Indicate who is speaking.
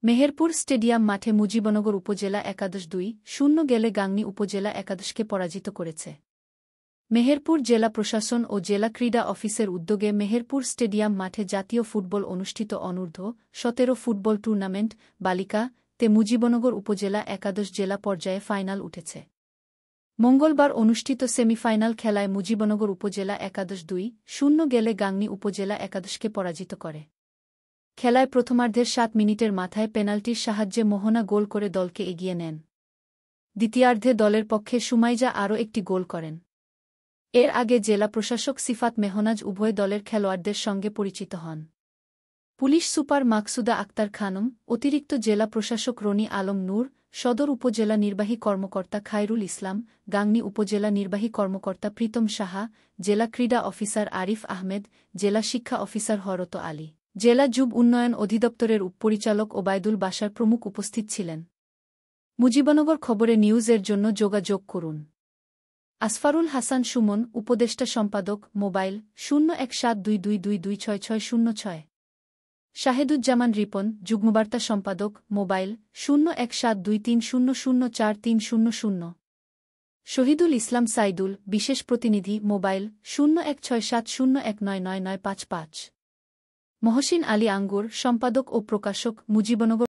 Speaker 1: Meherpur stadium মাঠে মুজিবনগর উপজেলা ১১-২-০ গেলে গাংনী উপজেলা ১১কে পরাজিত করেছে। মেহেরপুর জেলা প্রশাসন ও জেলা ক্রীড়া অফিসের উদ্যোগে মেহেরপুর স্টেডিয়াম মাঠে জাতীয় ফুটবল অনুষ্ঠিত অনূর্ধ্ব-১৭ ফুটবল টুর্নামেন্ট বালিকা তে মুজিবনগর উপজেলা ১১ জেলা পর্যায়ে ফাইনাল উঠেছে। মঙ্গলবার অনুষ্ঠিত সেমিফাইনাল খেলায় মুজিবনগর উপজেলা ১১-২-০ গেলে গাংনী উপজেলা ১১কে পরাজিত করে। খেলায় প্রথমার্ধের ৭ মিনিটের মাথায় পেনাল্টির সাহায্যে মোহনা গোল করে দলকে এগিয়ে নেন। দ্বিতীয়ার্ধে দলের পক্ষে সুমাইজা আরও একটি গোল করেন। এর আগে জেলা প্রশাসক সিফাত মেহনাজ উভয় দলের খেলোয়াড়দের সঙ্গে পরিচিত হন। পুলিশ সুপার মাকসুদা আক্তার খানম, অতিরিক্ত জেলা প্রশাসক রনি আলম নূর, সদর উপজেলা নির্বাহী কর্মকর্তা খায়রুল ইসলাম, গাংনী উপজেলা নির্বাহী কর্মকর্তা প্রীতম সাহা, জেলা ক্রীড়া অফিসার আরিফ আহমেদ, জেলা শিক্ষা অফিসার হরত আলী, জেলা যুব উন্নয়ন অধিদপ্তরের উপপরিচালক ওবায়দুল বাশার প্রমুখ উপস্থিত ছিলেন। মুজিবনগর খবরে নিউজের জন্য যোগাযোগ করুন। আসফারুল হাসান সুমন, উপদেষ্টা সম্পাদক, মোবাইল 017222266606। শাহেদুজ্জামান রিপন, যুগ্মবার্তা সম্পাদক, মোবাইল 017230043000। শহীদুল ইসলাম সাইদুল, বিশেষ প্রতিনিধি, মোবাইল 016701999955। মহসিন আলী আঙ্গুর, সম্পাদক ও প্রকাশক, মুজিবনগর।